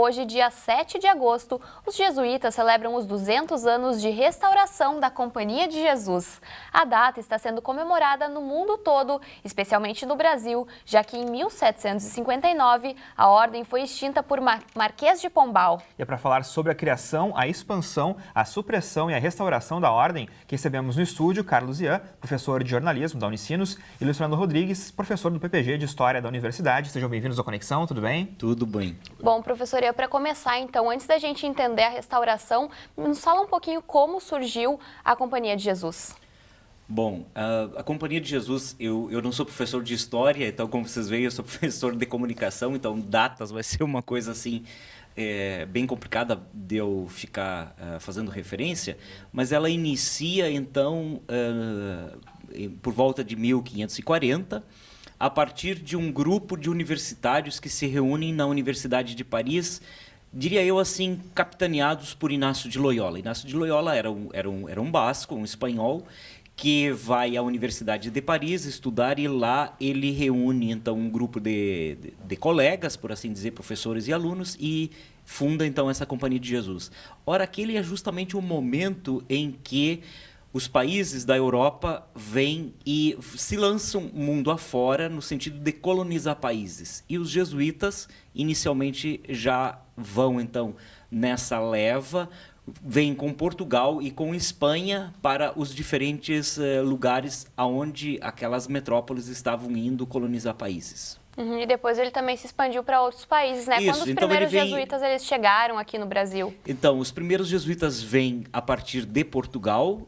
Hoje, dia 7 de agosto, os jesuítas celebram os 200 anos de restauração da Companhia de Jesus. A data está sendo comemorada no mundo todo, especialmente no Brasil, já que em 1759 a ordem foi extinta por Marquês de Pombal. E é para falar sobre a criação, a expansão, a supressão e a restauração da ordem que recebemos no estúdio Carlos Ian, professor de jornalismo da Unicinos, e Luiz Fernando Rodrigues, professor do PPG de História da Universidade. Sejam bem-vindos ao Conexão, tudo bem? Tudo bem. Bom, professor, para começar, então, antes da gente entender a restauração, nos fala um pouquinho como surgiu a Companhia de Jesus. Bom, a Companhia de Jesus, eu não sou professor de História, então, como vocês veem, eu sou professor de Comunicação, então datas vai ser uma coisa assim, bem complicada de eu ficar fazendo referência, mas ela inicia, então, por volta de 1540, a partir de um grupo de universitários que se reúnem na Universidade de Paris, diria eu assim, capitaneados por Inácio de Loyola. Inácio de Loyola era um basco, um espanhol, que vai à Universidade de Paris estudar e lá ele reúne então um grupo de colegas, por assim dizer, professores e alunos, e funda então essa Companhia de Jesus. Ora, aquele é justamente o momento em que os países da Europa vêm e se lançam mundo afora no sentido de colonizar países. E os jesuítas, inicialmente, já vão, então, nessa leva, vêm com Portugal e com Espanha para os diferentes lugares aonde aquelas metrópoles estavam indo colonizar países. E depois ele também se expandiu para outros países, né? Isso, Quando os então primeiros jesuítas eles chegaram aqui no Brasil? Então, os primeiros jesuítas vêm a partir de Portugal,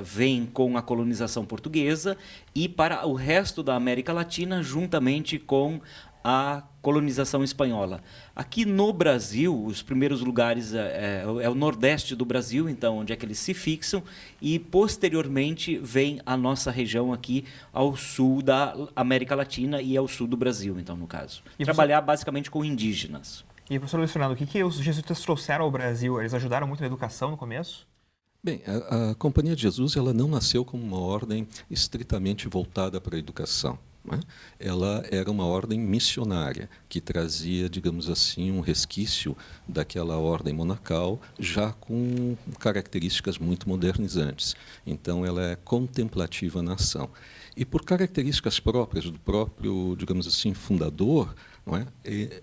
vêm com a colonização portuguesa e para o resto da América Latina, juntamente com a colonização espanhola. Aqui no Brasil, os primeiros lugares é o nordeste do Brasil, então, onde é que eles se fixam, e posteriormente vem a nossa região aqui ao sul da América Latina e ao sul do Brasil, então, no caso. E trabalhar basicamente com indígenas. E, professor Luiz Fernando, o que os jesuítas trouxeram ao Brasil? Eles ajudaram muito na educação no começo? Bem, a Companhia de Jesus ela não nasceu como uma ordem estritamente voltada para a educação. Ela era uma ordem missionária, que trazia, digamos assim, um resquício daquela ordem monacal, já com características muito modernizantes. Então, ela é contemplativa na ação. E por características próprias do próprio, digamos assim, fundador, não é?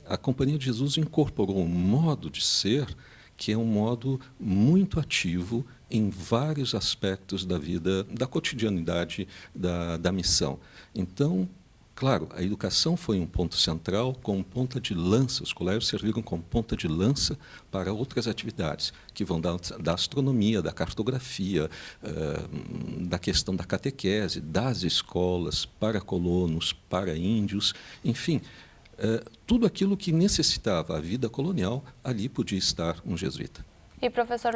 A Companhia de Jesus incorporou um modo de ser que é um modo muito ativo em vários aspectos da vida, da cotidianidade da missão. Então, claro, a educação foi um ponto central, como ponta de lança. Os colégios serviram como ponta de lança para outras atividades, que vão da astronomia, da cartografia, da questão da catequese, das escolas, para colonos, para índios, enfim. Tudo aquilo que necessitava a vida colonial, ali podia estar um jesuíta. E professor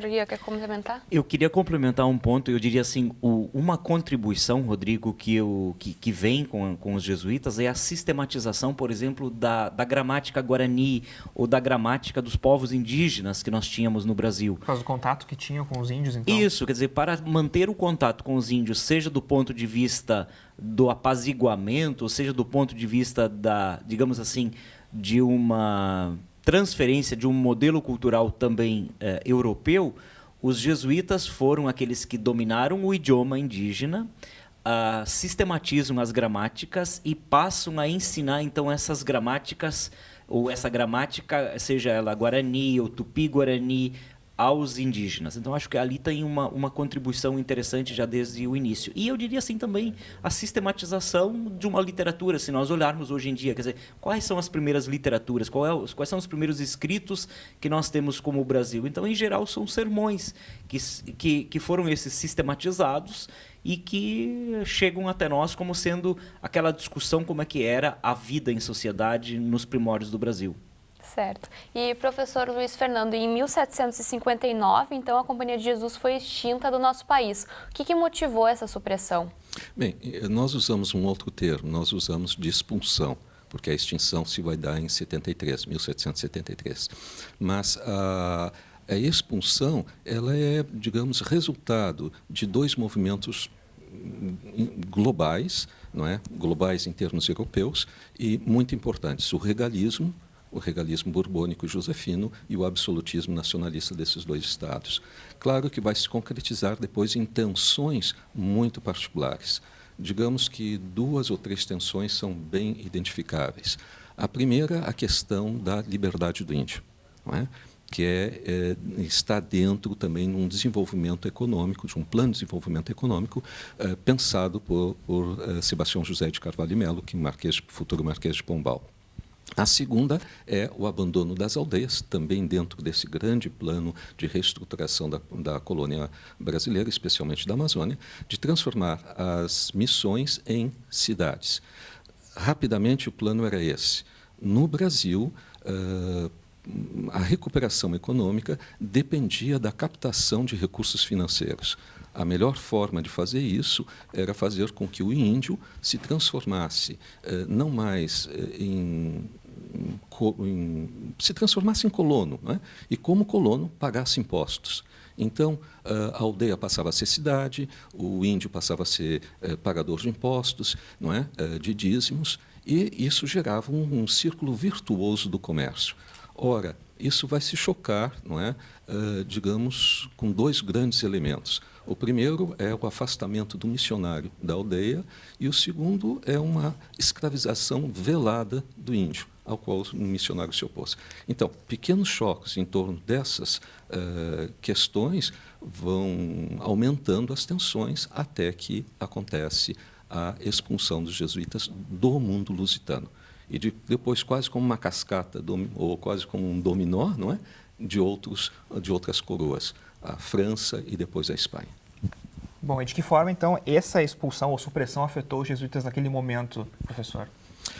Ian, quer complementar? Eu queria complementar um ponto, eu diria assim, uma contribuição, Rodrigo, que vem com os jesuítas é a sistematização, por exemplo, da gramática guarani ou da gramática dos povos indígenas que nós tínhamos no Brasil. Por causa do contato que tinham com os índios, então? Isso, quer dizer, para manter o contato com os índios, seja do ponto de vista do apaziguamento, ou seja do ponto de vista digamos assim, de uma transferência de um modelo cultural também europeu, os jesuítas foram aqueles que dominaram o idioma indígena, sistematizam as gramáticas e passam a ensinar, então, essas gramáticas, ou essa gramática, seja ela guarani ou tupi-guarani, aos indígenas. Então, acho que ali tem uma contribuição interessante já desde o início. E eu diria assim também a sistematização de uma literatura, se nós olharmos hoje em dia, quer dizer, quais são as primeiras literaturas, quais são os primeiros escritos que nós temos como o Brasil. Então, em geral, são sermões que foram esses sistematizados e que chegam até nós como sendo aquela discussão como é que era a vida em sociedade nos primórdios do Brasil. Certo. E, professor Luiz Fernando, em 1759, então, a Companhia de Jesus foi extinta do nosso país. O que motivou essa supressão? Bem, nós usamos um outro termo, nós usamos de expulsão, porque a extinção se vai dar em 1773. Mas a expulsão, ela é, digamos, resultado de dois movimentos globais, não é? Globais em termos europeus, e muito importantes, o regalismo o regalismo borbônico e josefino e o absolutismo nacionalista desses dois estados. Claro que vai se concretizar depois em tensões muito particulares. Digamos que 2 ou 3 tensões são bem identificáveis. A primeira, a questão da liberdade do índio, não é? Que está dentro também de um desenvolvimento econômico, de um plano de desenvolvimento econômico pensado por Sebastião José de Carvalho e Melo, que futuro Marquês de Pombal. A segunda é o abandono das aldeias, também dentro desse grande plano de reestruturação da colônia brasileira, especialmente da Amazônia, de transformar as missões em cidades. Rapidamente, o plano era esse. No Brasil, a recuperação econômica dependia da captação de recursos financeiros. A melhor forma de fazer isso era fazer com que o índio se transformasse não mais se transformasse em colono, não é? E como colono pagasse impostos. Então, a aldeia passava a ser cidade, o índio passava a ser pagador de impostos, não é? De dízimos, e isso gerava um círculo virtuoso do comércio. Ora, isso vai se chocar, não é? Digamos, com 2 grandes elementos. O primeiro é o afastamento do missionário da aldeia e o segundo é uma escravização velada do índio, ao qual o missionário se opôs. Então, pequenos choques em torno dessas questões vão aumentando as tensões até que acontece a expulsão dos jesuítas do mundo lusitano. E depois, quase como uma cascata, ou quase como um dominó, não é? de outras coroas, a França e depois a Espanha. Bom, e de que forma, então, essa expulsão ou supressão afetou os jesuítas naquele momento, professor?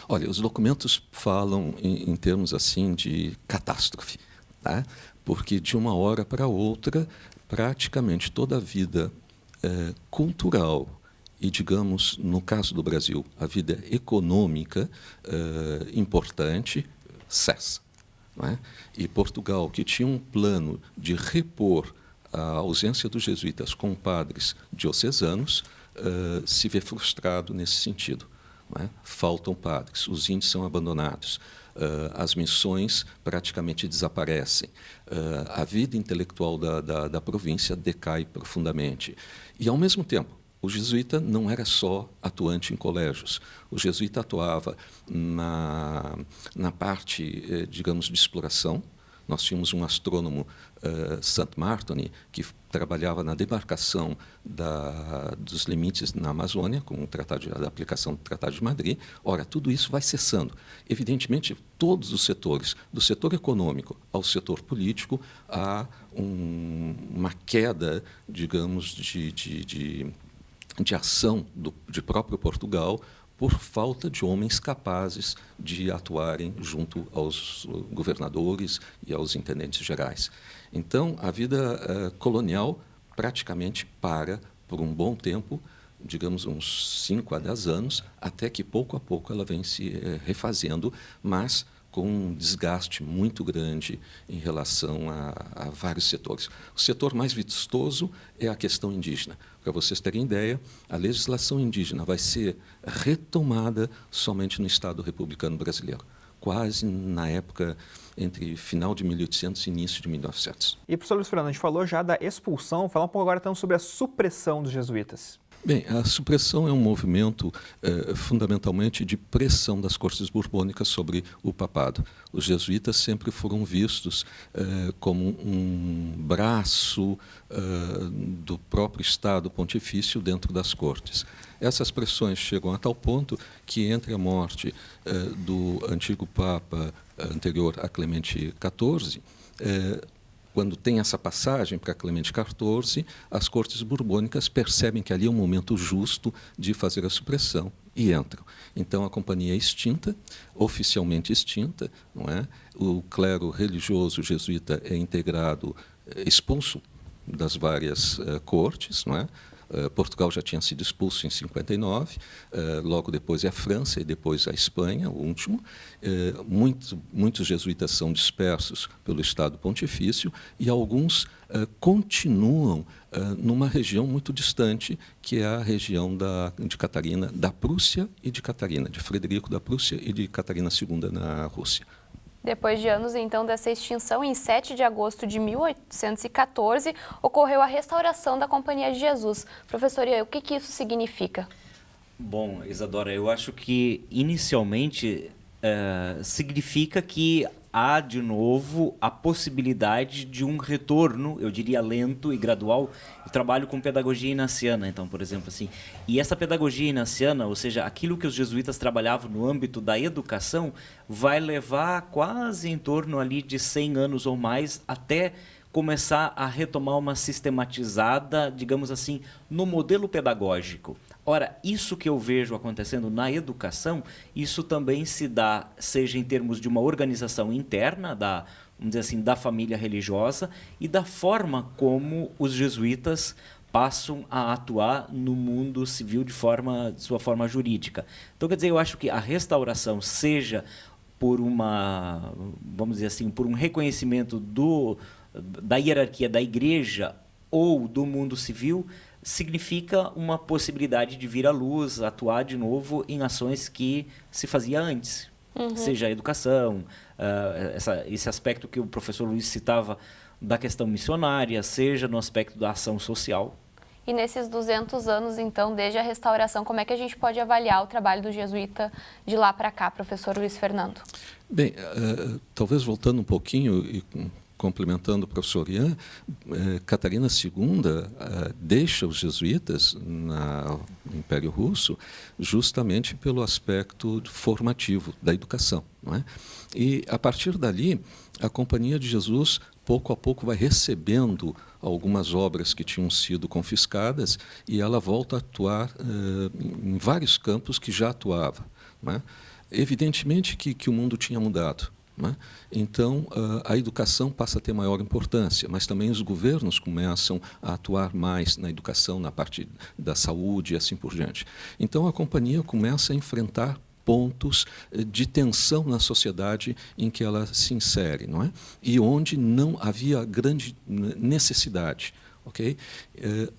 Olha, os documentos falam em termos assim de catástrofe, tá? Porque de uma hora para outra, praticamente toda a vida cultural e, digamos, no caso do Brasil, a vida econômica importante cessa. Não é? E Portugal, que tinha um plano de repor a ausência dos jesuítas com padres diocesanos, se vê frustrado nesse sentido. Não é? Faltam padres, os índios são abandonados, as missões praticamente desaparecem, a vida intelectual da província decai profundamente. E, ao mesmo tempo, o jesuíta não era só atuante em colégios. O jesuíta atuava na parte, digamos, de exploração. Nós tínhamos um astrônomo, St. Martoni, que trabalhava na demarcação dos limites na Amazônia, com a aplicação do Tratado de Madrid. Ora, tudo isso vai cessando. Evidentemente, todos os setores, do setor econômico ao setor político, há uma queda, digamos, de ação de próprio Portugal por falta de homens capazes de atuarem junto aos governadores e aos intendentes gerais. Então, a vida colonial praticamente para por um bom tempo, digamos uns 5 a 10 anos, até que pouco a pouco ela vem se refazendo, mas com um desgaste muito grande em relação a vários setores. O setor mais vistoso é a questão indígena. Para vocês terem ideia, a legislação indígena vai ser retomada somente no Estado republicano brasileiro, quase na época entre final de 1800 e início de 1900. E, professor Luiz Fernando, a gente falou já da expulsão, falar um pouco agora então sobre a supressão dos jesuítas. Bem, a supressão é um movimento fundamentalmente de pressão das cortes borbônicas sobre o papado. Os jesuítas sempre foram vistos como um braço do próprio Estado pontifício dentro das cortes. Essas pressões chegam a tal ponto que, entre a morte do antigo Papa anterior a Clemente XIV, quando tem essa passagem para Clemente XIV, as cortes borbônicas percebem que ali é um momento justo de fazer a supressão e entram. Então a companhia é extinta, oficialmente extinta, não é? O clero religioso jesuíta é integrado, expulso das várias cortes, não é? Portugal já tinha sido expulso em 59, logo depois é a França e depois a Espanha, o último. Muitos jesuítas são dispersos pelo Estado Pontifício e alguns continuam numa região muito distante, que é a região de Catarina, da Prússia e de Catarina, de Frederico da Prússia e de Catarina II na Rússia. Depois de anos, então, dessa extinção, em 7 de agosto de 1814, ocorreu a restauração da Companhia de Jesus. Professor, e aí, o que isso significa? Bom, Isadora, eu acho que inicialmente significa que há de novo a possibilidade de um retorno, eu diria lento e gradual. Eu trabalho com pedagogia inaciana, então, por exemplo, assim. E essa pedagogia inaciana, ou seja, aquilo que os jesuítas trabalhavam no âmbito da educação, vai levar quase em torno ali de 100 anos ou mais até começar a retomar uma sistematizada, digamos assim, no modelo pedagógico. Ora, isso que eu vejo acontecendo na educação, isso também se dá, seja em termos de uma organização interna, vamos dizer assim, da família religiosa, e da forma como os jesuítas passam a atuar no mundo civil de sua forma jurídica. Então, quer dizer, eu acho que a restauração, seja por vamos dizer assim, por um reconhecimento da hierarquia da igreja ou do mundo civil, significa uma possibilidade de vir à luz, atuar de novo em ações que se fazia antes. Seja a educação, esse aspecto que o professor Luiz citava da questão missionária, seja no aspecto da ação social. E nesses 200 anos, então, desde a restauração, como é que a gente pode avaliar o trabalho do jesuíta de lá para cá, professor Luiz Fernando? Bem, talvez voltando um pouquinho e complementando o professor Ian, Catarina II deixa os jesuítas no Império Russo justamente pelo aspecto formativo da educação, não é? E, a partir dali, a Companhia de Jesus, pouco a pouco, vai recebendo algumas obras que tinham sido confiscadas e ela volta a atuar em vários campos que já atuava, não é? Evidentemente que o mundo tinha mudado. Então, a educação passa a ter maior importância, mas também os governos começam a atuar mais na educação, na parte da saúde e assim por diante. Então, a companhia começa a enfrentar pontos de tensão na sociedade em que ela se insere, não é? E onde não havia grande necessidade. Okay?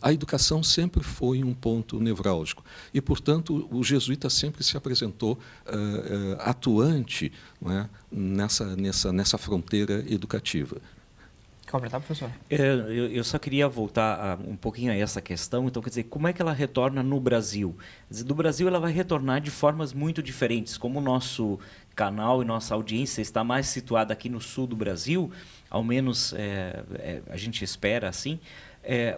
A educação sempre foi um ponto nevrálgico e, portanto, o jesuíta sempre se apresentou atuante, não é? nessa fronteira educativa. Completar, professor? Eu só queria voltar um pouquinho a essa questão. Então, quer dizer, como é que ela retorna no Brasil? Quer dizer, do Brasil ela vai retornar de formas muito diferentes. Como o nosso canal e nossa audiência está mais situada aqui no sul do Brasil, ao menos a gente espera assim,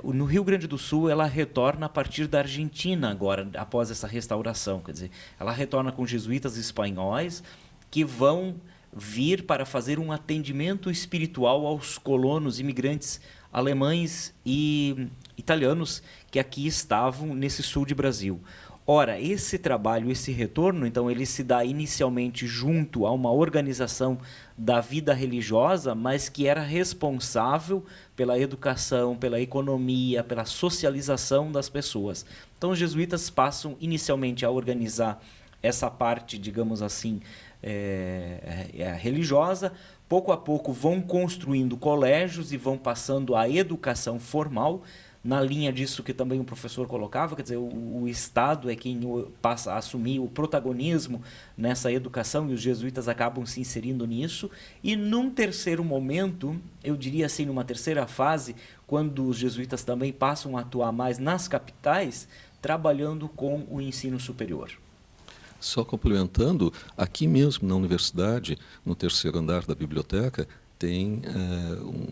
no Rio Grande do Sul ela retorna a partir da Argentina agora, após essa restauração. Quer dizer, ela retorna com jesuítas espanhóis que vão vir para fazer um atendimento espiritual aos colonos imigrantes alemães e italianos que aqui estavam nesse sul de Brasil. Ora, esse trabalho, esse retorno, então, ele se dá inicialmente junto a uma organização da vida religiosa, mas que era responsável pela educação, pela economia, pela socialização das pessoas. Então, os jesuítas passam inicialmente a organizar essa parte, digamos assim, religiosa. Pouco a pouco vão construindo colégios e vão passando à educação formal, na linha disso que também o professor colocava, quer dizer, o Estado é quem passa a assumir o protagonismo nessa educação e os jesuítas acabam se inserindo nisso. E num terceiro momento, eu diria assim, numa terceira fase, quando os jesuítas também passam a atuar mais nas capitais, trabalhando com o ensino superior. Só complementando, aqui mesmo na universidade, no terceiro andar da biblioteca, tem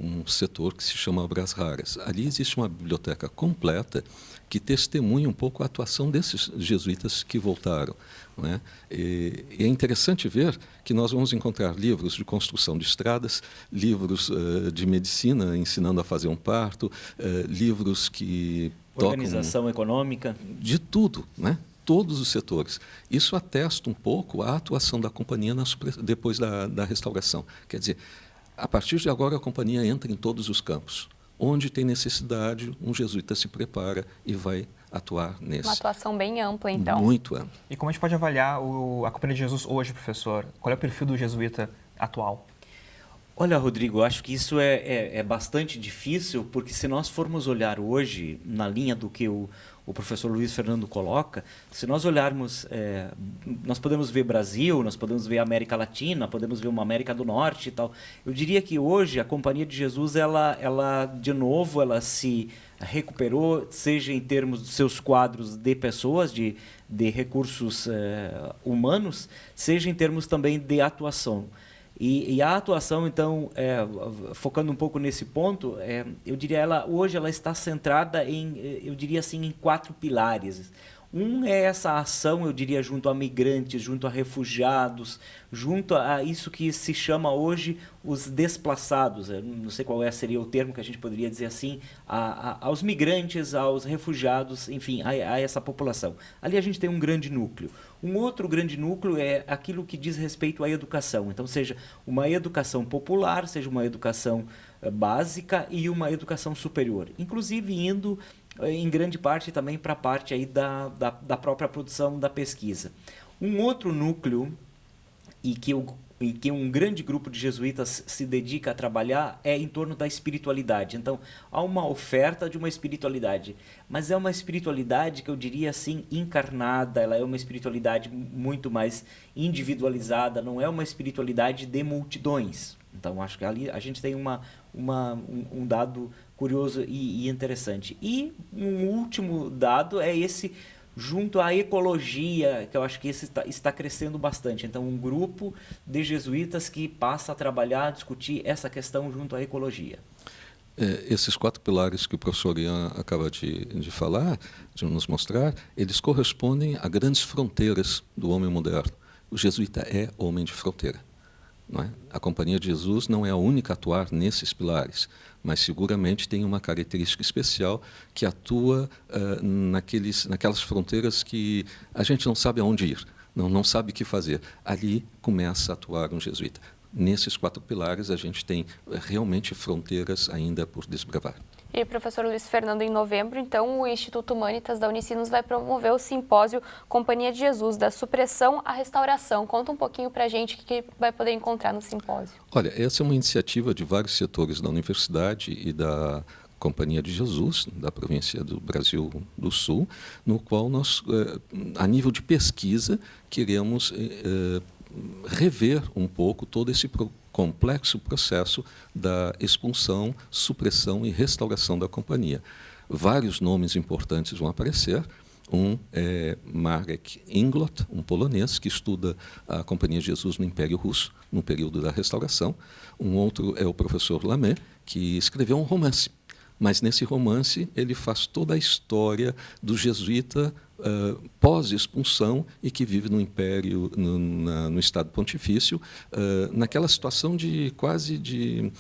um setor que se chama Obras Raras. Ali existe uma biblioteca completa que testemunha um pouco a atuação desses jesuítas que voltaram, não é? E é interessante ver que nós vamos encontrar livros de construção de estradas, livros de medicina ensinando a fazer um parto, livros que organização econômica, de tudo, né? Todos os setores. Isso atesta um pouco a atuação da companhia depois da restauração. Quer dizer, a partir de agora a companhia entra em todos os campos. Onde tem necessidade, um jesuíta se prepara e vai atuar nesse. Uma atuação bem ampla, então. Muito ampla. E como a gente pode avaliar a Companhia de Jesus hoje, professor? Qual é o perfil do jesuíta atual? Olha, Rodrigo, eu acho que isso é bastante difícil, porque se nós formos olhar hoje, na linha do que o o professor Luiz Fernando coloca, se nós olharmos, nós podemos ver Brasil, nós podemos ver América Latina, podemos ver uma América do Norte e tal. Eu diria que hoje a Companhia de Jesus, ela de novo, ela se recuperou, seja em termos dos seus quadros de pessoas, de recursos humanos, seja em termos também de atuação. E a atuação, então, focando um pouco nesse ponto, eu diria, hoje ela está centrada eu diria assim, em 4 pilares. Um é essa ação, eu diria, junto a migrantes, junto a refugiados, junto a isso que se chama hoje os desplaçados. Eu não sei qual seria o termo que a gente poderia dizer assim, aos migrantes, aos refugiados, enfim, a essa população. Ali a gente tem um grande núcleo. Um outro grande núcleo é aquilo que diz respeito à educação. Então, seja uma educação popular, seja uma educação básica e uma educação superior. Inclusive indo em grande parte também para a parte aí da própria produção da pesquisa. Um outro núcleo e que um grande grupo de jesuítas se dedica a trabalhar é em torno da espiritualidade. Então, há uma oferta de uma espiritualidade, mas é uma espiritualidade que eu diria assim, encarnada, ela é uma espiritualidade muito mais individualizada, não é uma espiritualidade de multidões. Então, acho que ali a gente tem um dado curioso e interessante. E um último dado é esse junto à ecologia, que eu acho que esse está crescendo bastante. Então, um grupo de jesuítas que passa a trabalhar, a discutir essa questão junto à ecologia. Esses 4 pilares que o professor Ian acaba de falar, de nos mostrar, eles correspondem a grandes fronteiras do homem moderno. O jesuíta é homem de fronteira. Não é? A Companhia de Jesus não é a única a atuar nesses pilares, mas seguramente tem uma característica especial que atua naquelas fronteiras que a gente não sabe aonde ir, não sabe o que fazer. Ali começa a atuar um jesuíta. Nesses 4 pilares a gente tem realmente fronteiras ainda por desbravar. E, professor Luiz Fernando, em novembro, então, o Instituto Humanitas da Unicinos vai promover o simpósio Companhia de Jesus, da supressão à restauração. Conta um pouquinho para a gente o que vai poder encontrar no simpósio. Olha, essa é uma iniciativa de vários setores da universidade e da Companhia de Jesus, da província do Brasil do Sul, no qual nós, a nível de pesquisa, queremos rever um pouco todo esse complexo processo da expulsão, supressão e restauração da companhia. Vários nomes importantes vão aparecer. Um é Marek Inglot, um polonês que estuda a Companhia de Jesus no Império Russo, no período da restauração. Um outro é o professor Lamé, que escreveu um romance. Mas nesse romance ele faz toda a história do jesuíta pós-expulsão e que vive no Império, no Estado Pontifício, naquela situação de quase de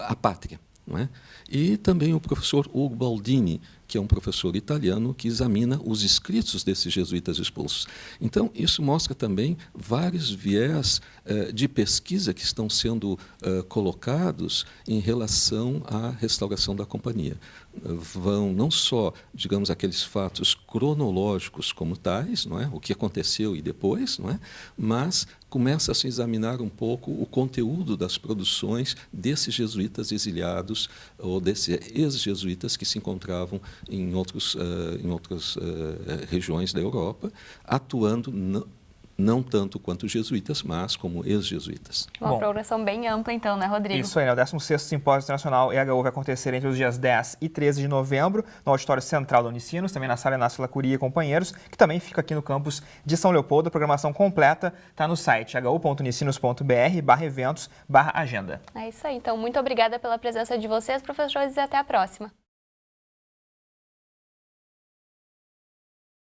apátria. Não é? E também o professor Ugo Baldini, que é um professor italiano que examina os escritos desses jesuítas expulsos. Então, isso mostra também vários viés de pesquisa que estão sendo colocados em relação à restauração da companhia. Vão não só, digamos, aqueles fatos cronológicos como tais, não é? O que aconteceu e depois, não é? Mas começa a se examinar um pouco o conteúdo das produções desses jesuítas exiliados ou desses ex-jesuítas que se encontravam em outras regiões da Europa, atuando não tanto quanto jesuítas, mas como ex-jesuítas. Uma programação bem ampla então, né, Rodrigo? Isso aí, né? O 16º Simpósio Internacional EHU vai acontecer entre os dias 10 e 13 de novembro, no Auditório Central da Unicinos, também na Sala Inácio Lacuria e Companheiros, que também fica aqui no campus de São Leopoldo. A programação completa está no site hu.unicinos.br/eventos/agenda. É isso aí, então muito obrigada pela presença de vocês, professores, e até a próxima.